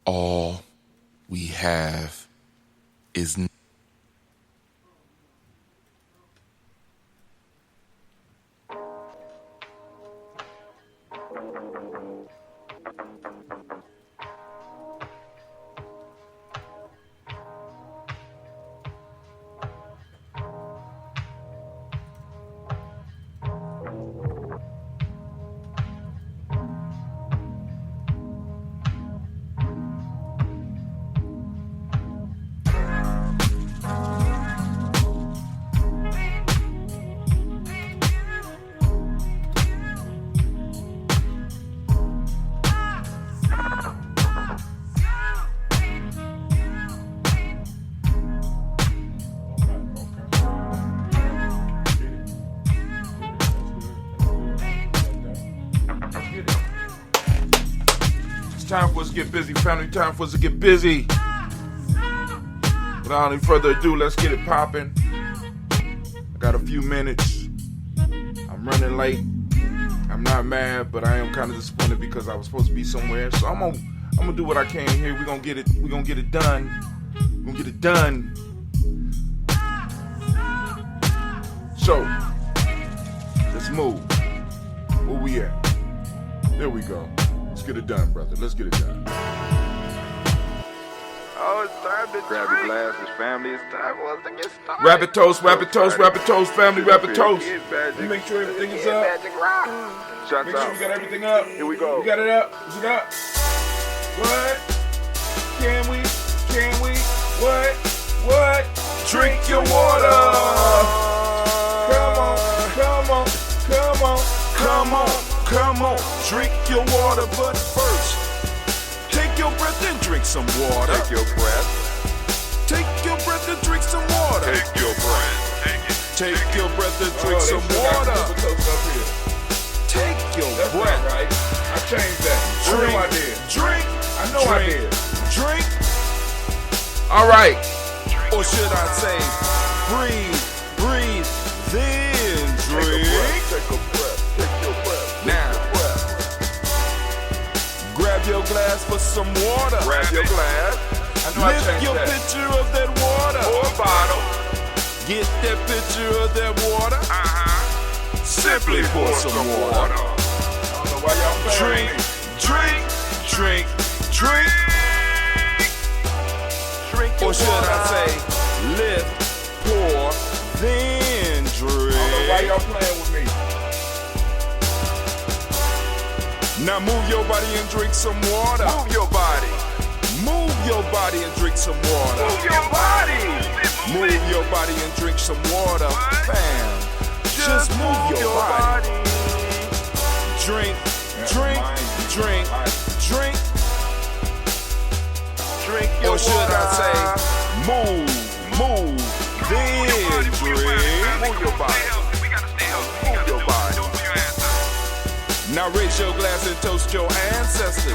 All we have is time for us to get busy, family. Time for us to get busy. Without any further ado, let's get it popping. I got a few minutes. I'm running late. I'm not mad, but I am kind of disappointed because I was supposed to be somewhere. So I'm gonna do what I can here. We're gonna get it done. We're gonna get it done. So let's move. Where we at? There we go. Let's get it done, brother. Let's get it done. Oh, it's time to grab your glasses, family. It's time for us to get started. Rapid toast, rapid toast, rapid toast, family, rapid toast. Let me make sure everything is up. Shots Make sure out. we got everything up. Here we go. We got it up. Is it up? What? Can we? What? Drink your water. Come on. Drink your water, but first, take your breath and drink some water. Take your breath. Take your breath and drink some water. Take your breath. Take your breath and drink some water. Take your breath. Right. I changed that. Drink. I know I did. Drink. All right. Or should I say, breathe, then drink. Take a breath. Now, grab your glass for some water. Grab your glass. Lift your pitcher of that water. Or bottle. Get that pitcher of that water. Simply pour some water. I don't know why y'all playing with me. Drink. Or should I say, lift, pour, then drink. I don't know why y'all playing with me. Now move your body and drink some water. Move your body. Move your body and drink some water. Move your body. Move your body and drink some water. Bam. Just move your body. Drink. Drink your Or should water. I say, move, then drink. Move your body. Move your body. Now raise your glass and toast your ancestors.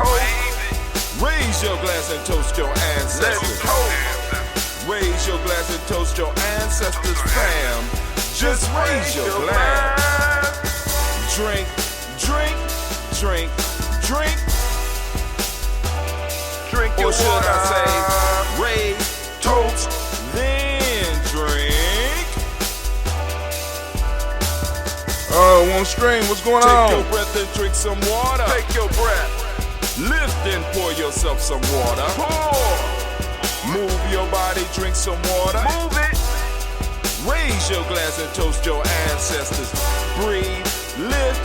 Raise your glass and toast your Let's ancestors. toast. Raise your glass and toast your ancestors, fam. Just raise your glass. Drink. Drink your Or should water. I say, raise, toast, then drink. Oh, one string, what's going on? Take your breath and drink some water. Take your breath. Lift and pour yourself some water. Pour. Move your body, drink some water. Move it. Raise your glass and toast your ancestors. Breathe, lift,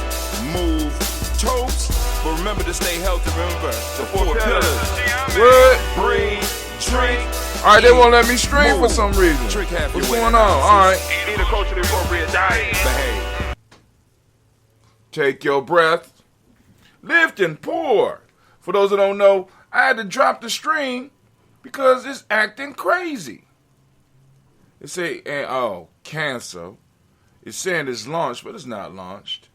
move, toast. But remember to stay healthy. Remember the four pillars. What? Breathe, drink. All right, they won't let me stream for some reason. Drink half What's your going weight. on? All right. Eat a culturally appropriate diet. Behave. Take your breath. Lift and pour. For those that don't know, I had to drop the stream because it's acting crazy. It say, cancel. It's saying it's launched, but it's not launched.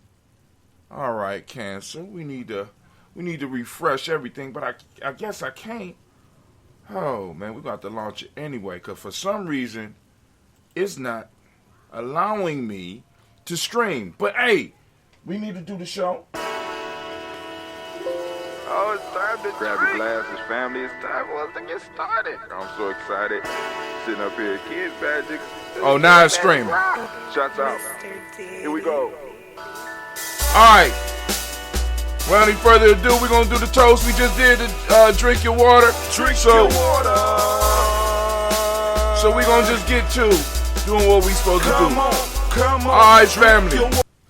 All right, cancel. We need to refresh everything, but I guess I can't. Oh, man, we're going to have to launch it anyway, because for some reason, it's not allowing me to stream. But, hey, we need to do the show. Oh, it's time to grab your glasses, family. It's time for us to get started. I'm so excited. Sitting up here, Kids Magic. Oh, now it's streaming. Shots out. Here we go. All right. Without any further ado, we're going to do the toast. We just did the drink your water. Drink your water. So we're going to just get to doing what we supposed to do. Come on. All right, family.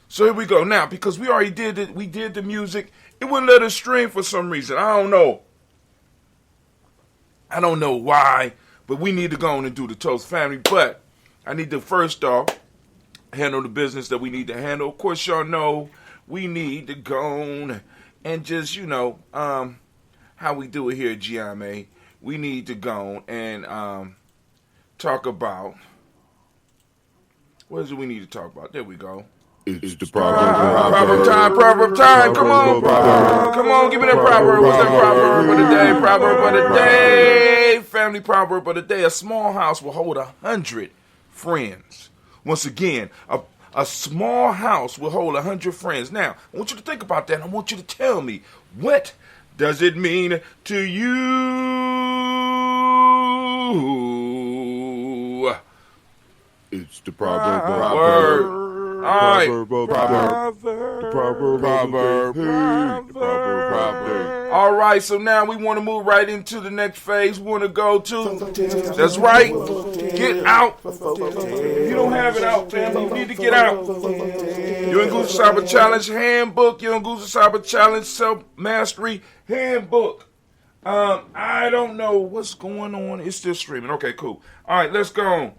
So here we go. Now, because we already did it, we did the music. It wouldn't let us stream for some reason. I don't know. I don't know why, but we need to go on and do the toast, family. But I need to first off handle the business that we need to handle. Of course, y'all know we need to go on and just, how we do it here at Gye-Nyame. We need to go on and talk about, what is it we need to talk about? There we go. It's the Proverb time. Come on, give me that proverb. What's that proverb of the day? Proverb of the day. Family proverb of the day. A small house will hold 100 friends. Once again, a small house will hold 100 friends. Now, I want you to think about that. I want you to tell me, what does it mean to you? It's the proverb. Word. All right. All right, so now we want to move right into the next phase. We want to go to, that's right, get out. If you don't have it out, family, you need to get out. You're in Goose Cyber Challenge Handbook. You're in Goose Cyber Challenge Self-Mastery Handbook. I don't know what's going on. It's still streaming. Okay, cool. All right, let's go on.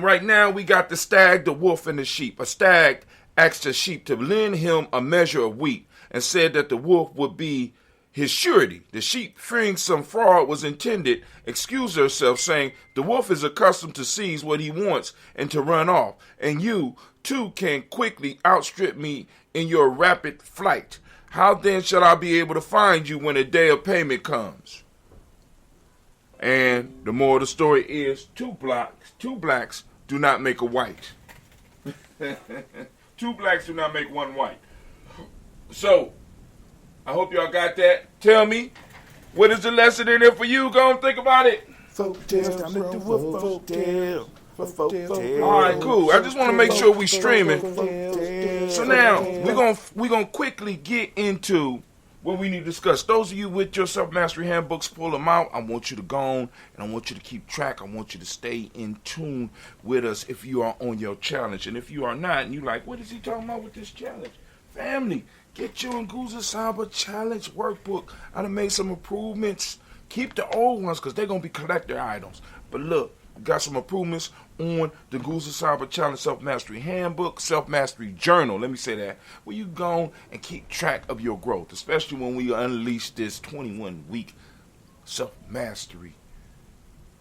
Right now, we got the stag, the wolf, and the sheep. A stag asked the sheep to lend him a measure of wheat and said that the wolf would be his surety. The sheep, fearing some fraud was intended, excused herself, saying, "The wolf is accustomed to seize what he wants and to run off, and you, too, can quickly outstrip me in your rapid flight. How then shall I be able to find you when the day of payment comes?" And the moral of the story is two blacks do not make a white. Two blacks do not make one white. So, I hope y'all got that. Tell me, what is the lesson in there for you? Go and think about it. All right, cool. I just want to make sure we streaming. So now, we're gonna quickly get into what we need to discuss. Those of you with your self-mastery handbooks, pull them out. I want you to go on, and I want you to keep track. I want you to stay in tune with us if you are on your challenge. And if you are not, and you're like, what is he talking about with this challenge? Family, get your Nguza Cyber Challenge workbook. I done made some improvements. Keep the old ones, because they're going to be collector items. But look, we got some improvements on the Nguza Cyber Challenge Self-Mastery Handbook, Self-Mastery Journal, let me say that, where you go and keep track of your growth, especially when we unleash this 21-week self-mastery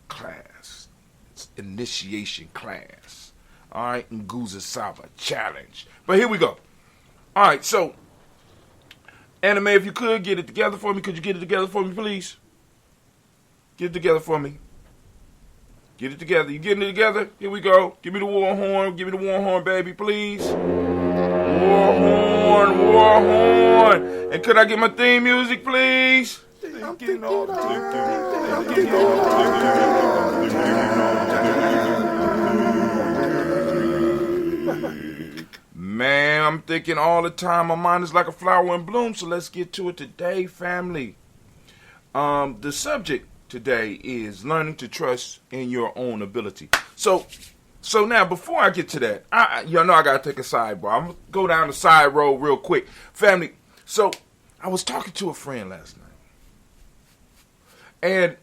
class, initiation class, all right, Nguza Cyber Challenge. But here we go. All right, so, Anime, if you could, get it together for me. Could you get it together for me, please? Get it together for me. Get it together. You getting it together? Here we go. Give me the war horn. Give me the war horn, baby, please. War horn, war horn. And could I get my theme music, please? Man, I'm thinking all the time. My mind is like a flower in bloom. So let's get to it today, family. The subject today is learning to trust in your own ability. So now, before I get to that, y'all know I gotta take a sidebar. I'm gonna go down the side road real quick, family. So I was talking to a friend last night,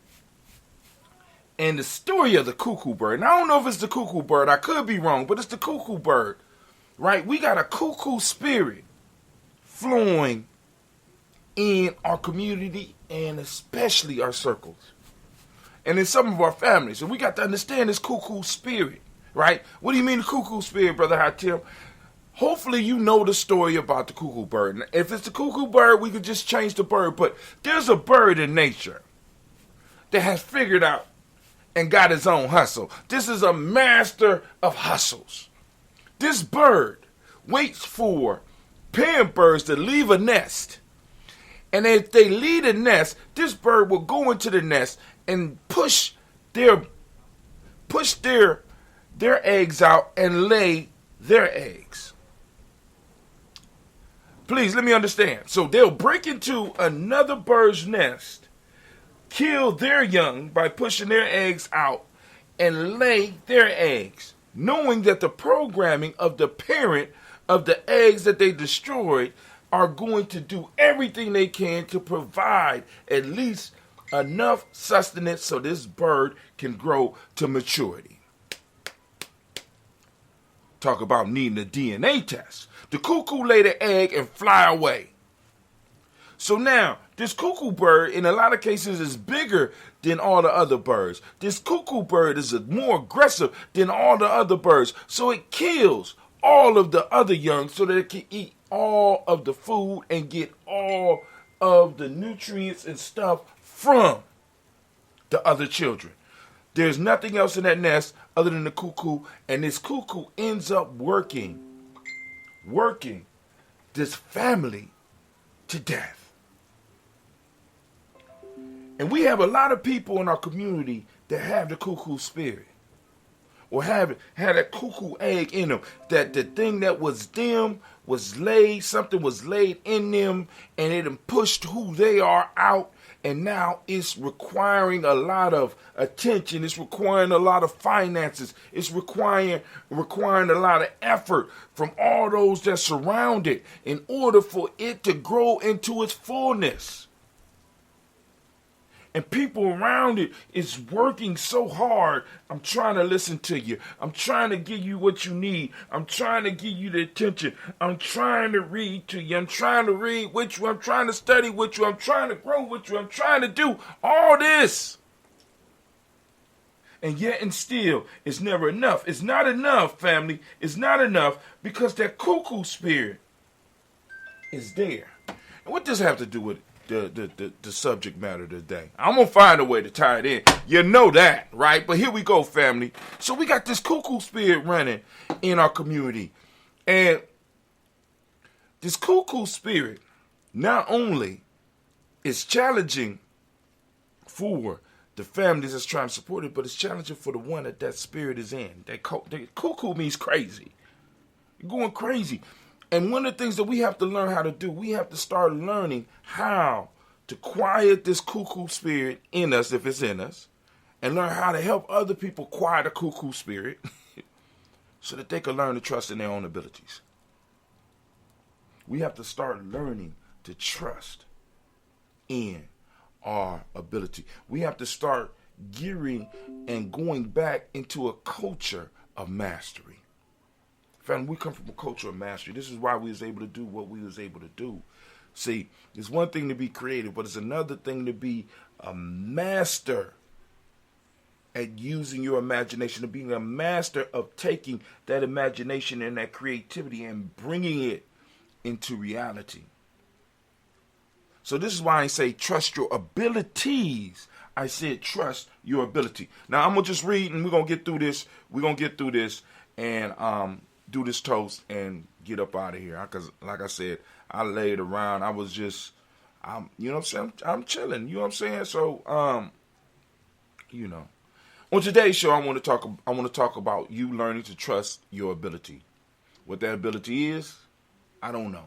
and the story of the cuckoo bird. And I don't know if it's the cuckoo bird. I could be wrong, but it's the cuckoo bird, right? We got a cuckoo spirit flowing in our community and especially our circles. And in some of our families. And we got to understand this cuckoo spirit, right? What do you mean the cuckoo spirit, Brother Hatim? Hopefully you know the story about the cuckoo bird. And if it's the cuckoo bird, we could just change the bird. But there's a bird in nature that has figured out and got his own hustle. This is a master of hustles. This bird waits for parent birds to leave a nest. And if they leave a nest, this bird will go into the nest and push their eggs out and lay their eggs. Please, let me understand. So they'll break into another bird's nest, kill their young by pushing their eggs out, and lay their eggs, knowing that the programming of the parent of the eggs that they destroyed are going to do everything they can to provide at least enough sustenance so this bird can grow to maturity. Talk about needing a DNA test. The cuckoo lay the egg and fly away. So now, this cuckoo bird, in a lot of cases, is bigger than all the other birds. This cuckoo bird is more aggressive than all the other birds. So it kills all of the other young so that it can eat all of the food and get all of the nutrients and stuff from the other children. There's nothing else in that nest other than the cuckoo, and this cuckoo ends up working this family to death. And we have a lot of people in our community that have the cuckoo spirit, or had a cuckoo egg in them, that the thing that was them was laid, something was laid in them, and it pushed who they are out, and now it's requiring a lot of attention, it's requiring a lot of finances, it's requiring a lot of effort from all those that surround it in order for it to grow into its fullness. And people around it is working so hard. I'm trying to listen to you. I'm trying to give you what you need. I'm trying to give you the attention. I'm trying to read to you. I'm trying to read with you. I'm trying to study with you. I'm trying to grow with you. I'm trying to do all this. And yet and still, it's never enough. It's not enough, family. It's not enough because that cuckoo spirit is there. And what does it have to do with it? The subject matter today? I'm going to find a way to tie it in. You know that, right? But here we go, family. So we got this cuckoo spirit running in our community. And this cuckoo spirit not only is challenging for the families that's trying to support it, but it's challenging for the one that spirit is in. The cuckoo means crazy. You're going crazy. And one of the things that we have to learn how to do, we have to start learning how to quiet this cuckoo spirit in us, if it's in us, and learn how to help other people quiet the cuckoo spirit so that they can learn to trust in their own abilities. We have to start learning to trust in our ability. We have to start gearing and going back into a culture of mastery. Family, we come from a culture of mastery. This is why we was able to do what we was able to do. See, it's one thing to be creative, but it's another thing to be a master at using your imagination, to being a master of taking that imagination and that creativity and bringing it into reality. So this is why I say trust your abilities. I said trust your ability. Now I'm going to just read and we're going to get through this. We're going to get through this and do this toast and get up out of here. Because like I said, I laid around. I was just, you know what I'm saying? I'm chilling. You know what I'm saying? So, you know. On today's show, I want to talk about you learning to trust your ability. What that ability is, I don't know.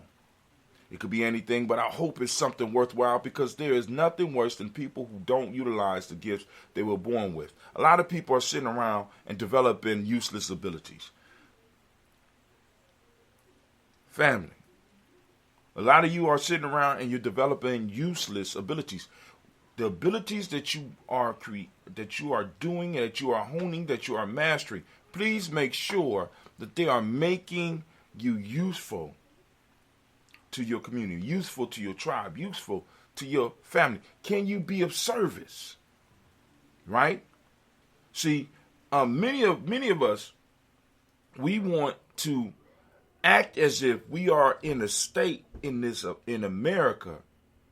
It could be anything, but I hope it's something worthwhile, because there is nothing worse than people who don't utilize the gifts they were born with. A lot of people are sitting around and developing useless abilities. Family, a lot of you are sitting around and you're developing useless abilities. The abilities that you are doing, that you are honing, that you are mastering, please make sure that they are making you useful to your community, useful to your tribe, useful to your family. Can you be of service? Right? See, many of us, we want to act as if we are in a state in America,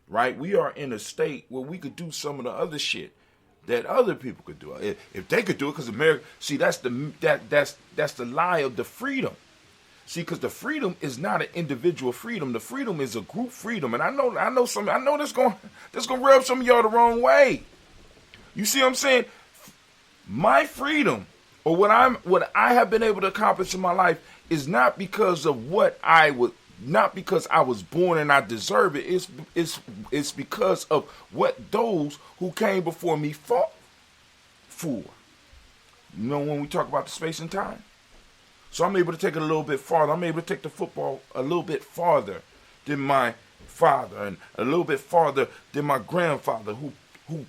right? We are in a state where we could do some of the other shit, that other people could do it. If they could do it, because America, see, that's the lie of the freedom. See, because the freedom is not an individual freedom. The freedom is a group freedom. And I know that's gonna rub some of y'all the wrong way. You see what I'm saying? My freedom, or what I have been able to accomplish in my life, is not because of not because I was born and I deserve it. It's because of what those who came before me fought for. You know, when we talk about the space and time. So I'm able to take it a little bit farther. I'm able to take the football a little bit farther than my father, and a little bit farther than my grandfather who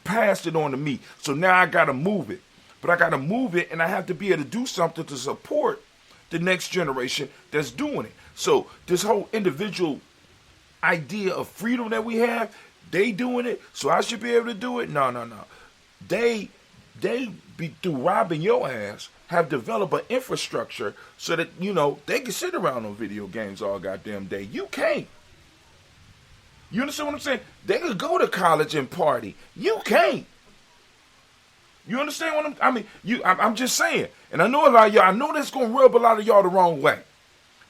passed it on to me. So now I got to move it. But I got to move it, and I have to be able to do something to support the next generation that's doing it. So this whole individual idea of freedom that we have, they doing it, so I should be able to do it? No. They be through robbing your ass, have developed an infrastructure so that, you know, they can sit around on video games all goddamn day. You can't. You understand what I'm saying? They could go to college and party. You can't. You understand what I'm just saying. And I know a lot of y'all, I know that's going to rub a lot of y'all the wrong way.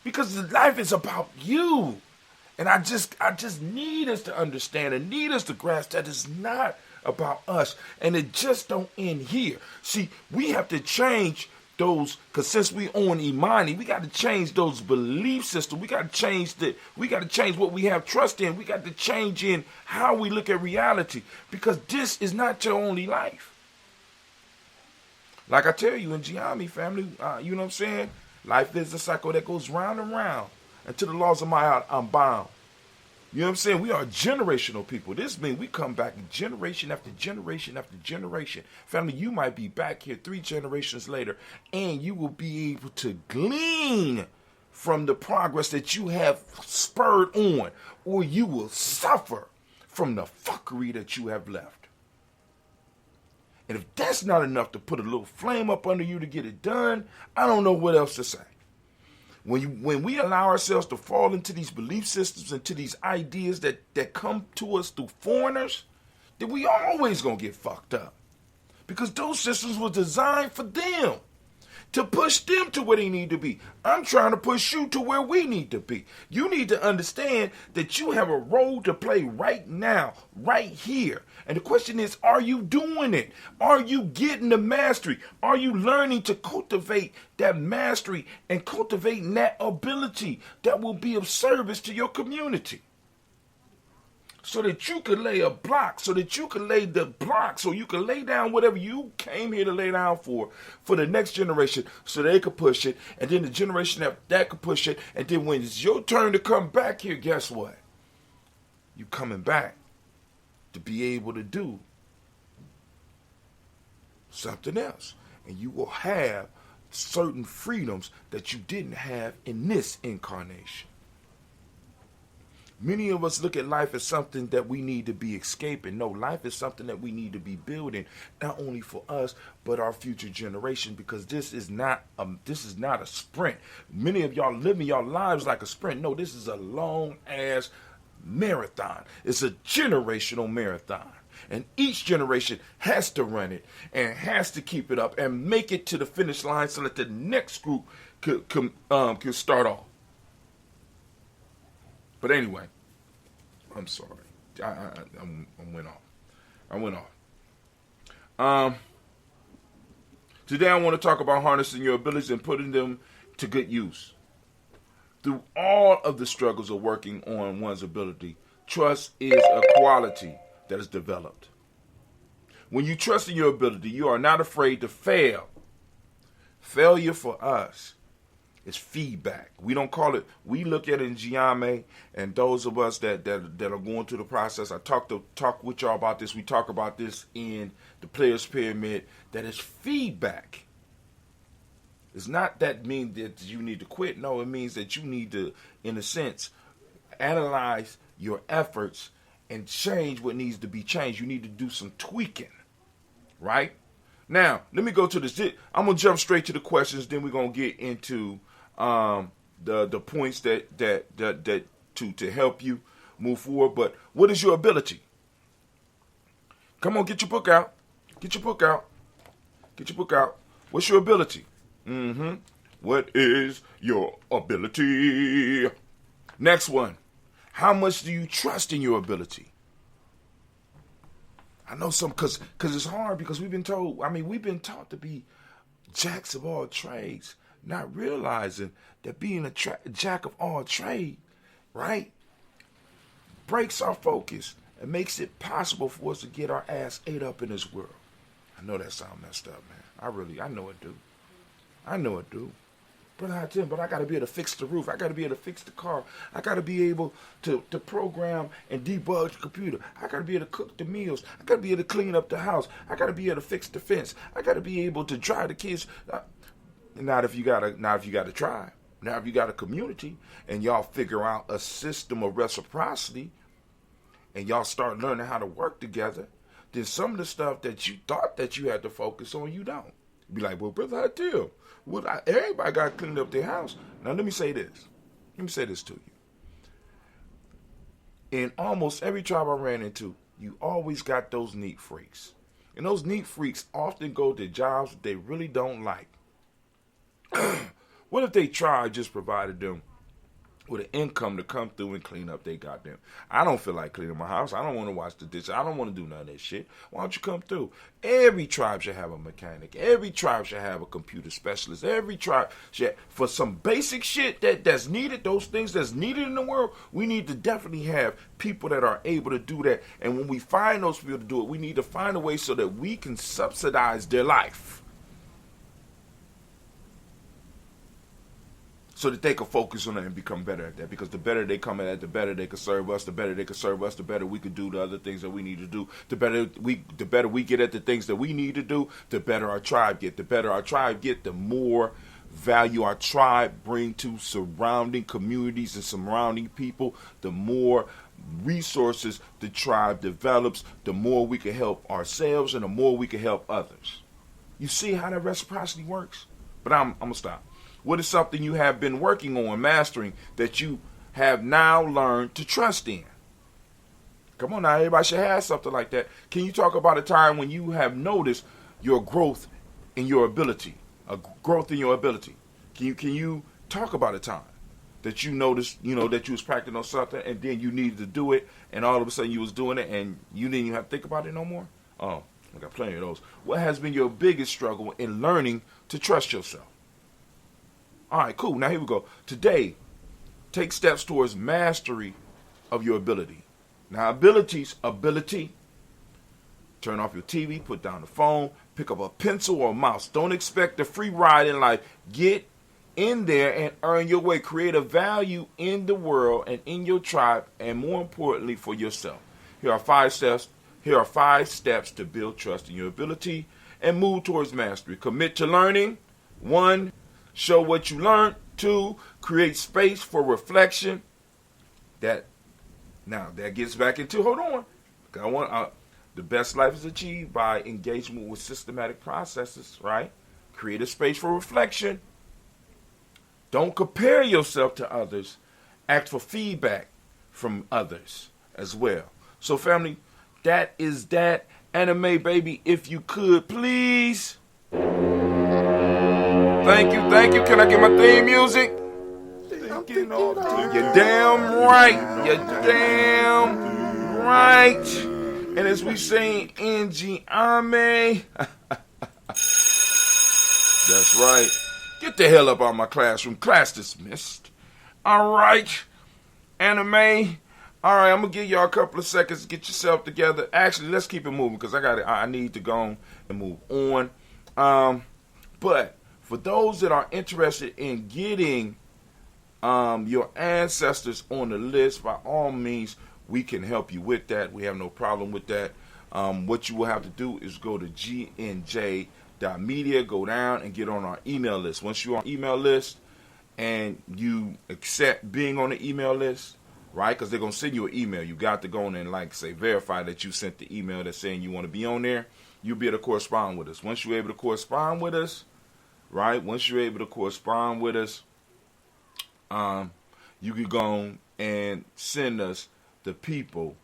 Because life is about you. And I just need us to understand and need us to grasp that it's not about us. And it just don't end here. See, we have to change those, because since we own Imani, we got to change those belief systems. We got to change what we have trust in. We got to change in how we look at reality. Because this is not your only life. Like I tell you in Gye-Nyame family, you know what I'm saying? Life is a cycle that goes round and round. And to the laws of my heart, I'm bound. You know what I'm saying? We are generational people. This means we come back generation after generation after generation. Family, you might be back here 3 generations later, and you will be able to glean from the progress that you have spurred on, or you will suffer from the fuckery that you have left. And if that's not enough to put a little flame up under you to get it done, I don't know what else to say. When we allow ourselves to fall into these belief systems, into these ideas that come to us through foreigners, then we always gonna get fucked up. Because those systems were designed for them, to push them to where they need to be. I'm trying to push you to where we need to be. You need to understand that you have a role to play right now, right here. And the question is, are you doing it? Are you getting the mastery? Are you learning to cultivate that mastery and cultivating that ability that will be of service to your community? So that you can lay a block, so that you can lay the block, so you can lay down whatever you came here to lay down for the next generation, so they could push it, and then the generation that could push it, and then when it's your turn to come back here, guess what? You coming back to be able to do something else. And you will have certain freedoms that you didn't have in this incarnation. Many of us look at life as something that we need to be escaping. No, life is something that we need to be building, not only for us, but our future generation, because this is not a sprint. Many of y'all living your lives like a sprint. No, this is a long-ass marathon. It's a generational marathon. And each generation has to run it and has to keep it up and make it to the finish line so that the next group could start off. But anyway, I'm sorry. I went off. Today I want to talk about harnessing your abilities and putting them to good use. Through all of the struggles of working on one's ability, trust is a quality that is developed. When you trust in your ability, you are not afraid to fail. Failure for us is feedback. We don't call it, we look at it in Gye-Nyame, and those of us that are going through the process, I talk with y'all about this, we talk about this in the Players Pyramid, that is feedback. It's not that mean that you need to quit. No, it means that you need to, in a sense, analyze your efforts and change what needs to be changed. You need to do some tweaking, right? Now, let me go to this. I'm going to jump straight to the questions, then we're going to get into the points that to help you move forward. But what is your ability? Come on, get your book out. Get your book out. Get your book out. What's your ability? What is your ability? Next one. How much do you trust in your ability? I know some, because it's hard, because we've been taught to be jacks of all trades, not realizing that being a jack of all trade, right, breaks our focus and makes it possible for us to get our ass ate up in this world. I know that sound messed up, man. I know it do. I know it do. But I got to be able to fix the roof. I got to be able to fix the car. I got to be able to program and debug the computer. I got to be able to cook the meals. I got to be able to clean up the house. I got to be able to fix the fence. I got to be able to drive the kids. Not if you got a tribe. Now if you got a community and y'all figure out a system of reciprocity and y'all start learning how to work together, then some of the stuff that you thought that you had to focus on, you don't. Be like, well, brother, I tell. Everybody got to clean up their house. Now, let me say this. Let me say this to you. In almost every tribe I ran into, you always got those neat freaks. And those neat freaks often go to jobs that they really don't like. What if they tribe just provided them with an income to come through and clean up they goddamn. I don't feel like cleaning my house. I don't want to wash the dishes. I don't want to do none of that shit. Why don't you come through? Every tribe should have a mechanic. Every tribe should have a computer specialist. Every tribe should, for some basic shit that's needed, those things that's needed in the world, we need to definitely have people that are able to do that. And when we find those people to do it, we need to find a way so that we can subsidize their life, so that they can focus on it and become better at that. Because the better they come at it, the better they can serve us. The better they can serve us, the better we can do the other things that we need to do. The better we get at the things that we need to do, the better our tribe get. The better our tribe get, the more value our tribe bring to surrounding communities and surrounding people, the more resources the tribe develops, the more we can help ourselves and the more we can help others. You see how that reciprocity works? But I'm going to stop. What is something you have been working on, mastering, that you have now learned to trust in? Come on now, everybody should have something like that. Can you talk about a time when you have noticed your growth in your ability? A growth in your ability. Can you talk about a time that you noticed, that you was practicing on something and then you needed to do it and all of a sudden you was doing it and you didn't even have to think about it no more? Oh, I got plenty of those. What has been your biggest struggle in learning to trust yourself? All right, cool. Now here we go. Today, take steps towards mastery of your ability. Now, ability. Turn off your TV, put down the phone, pick up a pencil or a mouse. Don't expect a free ride in life. Get in there and earn your way. Create a value in the world and in your tribe, and more importantly, for yourself. Here are 5 steps. Here are 5 steps to build trust in your ability and move towards mastery. Commit to learning. 1. Show what you learned. 2, create space for reflection. That gets back into, hold on. The best life is achieved by engagement with systematic processes, right? Create a space for reflection. Don't compare yourself to others. Ask for feedback from others as well. So family, that is that. Anime baby, if you could, please. Thank you. Can I get my theme music? You're damn right. You're damn right. And as we say in Gye-Nyame, that's right. Get the hell up out of my classroom. Class dismissed. All right. Anime. All right, I'm going to give y'all a couple of seconds to get yourself together. Actually, let's keep it moving because I need to go and move on. But for those that are interested in getting your ancestors on the list, by all means, we can help you with that. We have no problem with that. What you will have to do is go to GNJMedia, go down and get on our email list. Once you're on the email list and you accept being on the email list, right, because they're going to send you an email. You got to go in and, verify that you sent the email that's saying you want to be on there. You'll be able to correspond with us. Once you're able to correspond with us, right, you can go and send us the people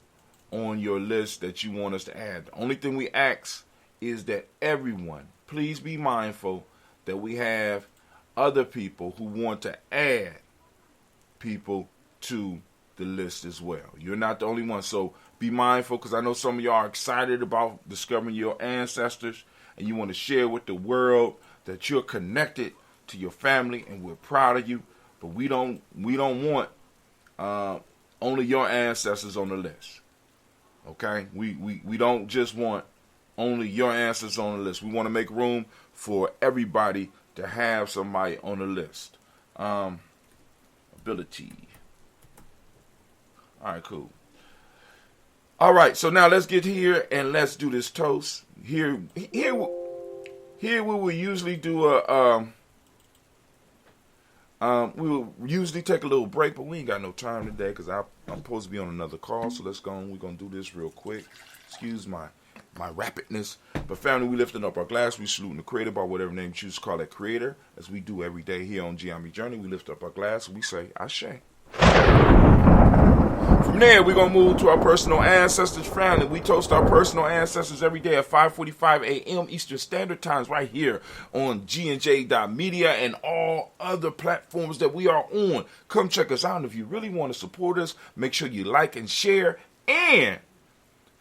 on your list that you want us to add. The only thing we ask is that everyone, please be mindful that we have other people who want to add people to the list as well. You're not the only one, so be mindful, because I know some of y'all are excited about discovering your ancestors and you want to share with the world that you're connected to your family, and we're proud of you. But we don't want only your ancestors on the list. Okay? We don't just want only your ancestors on the list. We want to make room for everybody to have somebody on the list. Ability. All right, cool. All right, so now let's get here and let's do this toast. Here we will usually do we will usually take a little break, but we ain't got no time today because I'm supposed to be on another call. So let's go on. We're gonna do this real quick. Excuse my rapidness. But family, we lifting up our glass. We saluting the creator by whatever name you choose to call that creator, as we do every day here on Gye-Nyame Journey. We lift up our glass and we say, Ashe. From there, we're going to move to our personal ancestors family. We toast our personal ancestors every day at 5:45 a.m. Eastern Standard Times right here on GNJMedia and all other platforms that we are on. Come check us out. And if you really want to support us, make sure you like and share and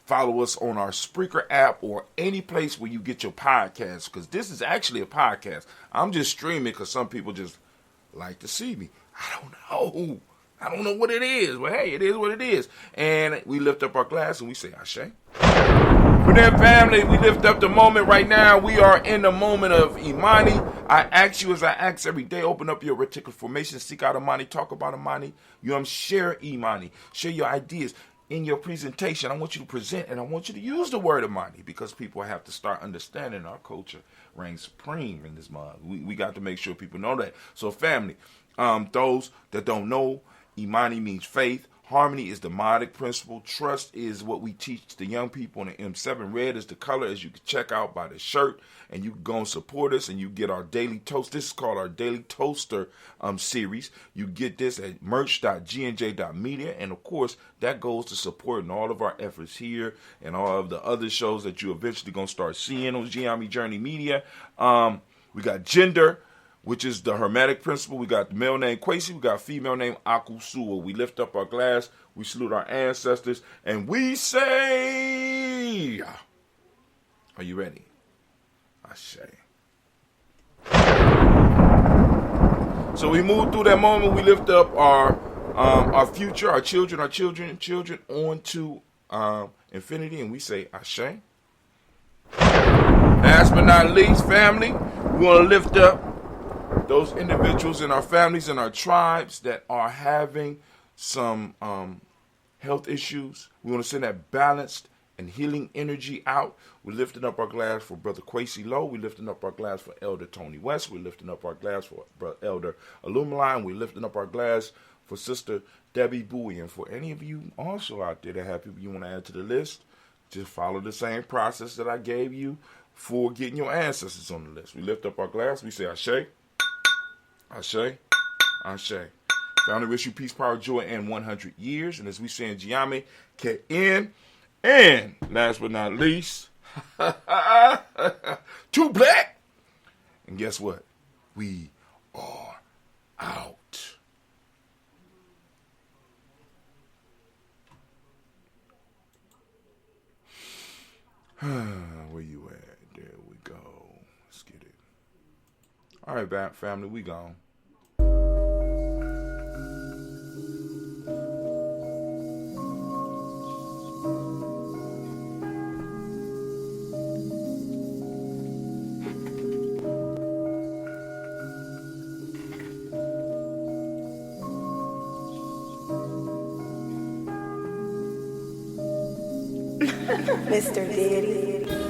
follow us on our Spreaker app or any place where you get your podcasts, because this is actually a podcast. I'm just streaming because some people just like to see me. I don't know what it is, but hey, it is what it is. And we lift up our glass and we say, Ashe. For that family, we lift up the moment right now. We are in the moment of Imani. I ask you, as I ask every day, open up your reticular formation, seek out Imani, talk about Imani. Share Imani, share your ideas. In your presentation, I want you to present and I want you to use the word Imani, because people have to start understanding our culture reigns supreme in this month. We got to make sure people know that. So family, those that don't know, Imani means faith. Harmony is the modic principle. Trust is what we teach the young people in the M7. Red is the color, as you can check out by the shirt. And you can go and support us and you get our daily toast. This is called our Daily Toaster series. You get this at merch.gnj.media. And of course, that goes to supporting all of our efforts here and all of the other shows that you're eventually going to start seeing on Gye-Nyame Journey Media. We got gender, which is the Hermetic principle. We got the male name Kwesi. We got female name Akusua. We lift up our glass. We salute our ancestors. And we say, are you ready? Ashe. So we move through that moment. We lift up our future, our children on to infinity. And we say, Ashe. Last but not least, family, we want to lift up those individuals in our families and our tribes that are having some health issues. We want to send that balanced and healing energy out. We're lifting up our glass for Brother Kwesi Lowe. We're lifting up our glass for Elder Tony West. We're lifting up our glass for Brother Elder Illumine. We're lifting up our glass for Sister Debbie Bowie. And for any of you also out there that have people you want to add to the list, just follow the same process that I gave you for getting your ancestors on the list. We lift up our glass. We say Ashe. Ashe, Ashe. Family, wish you peace, power, joy, and 100 years. And as we say in Gye-Nyame, K-N. And last but not least, too black. And guess what? We are out. Where you at? There we go. Let's get it. All right, family, we gone. Mr. Diddy.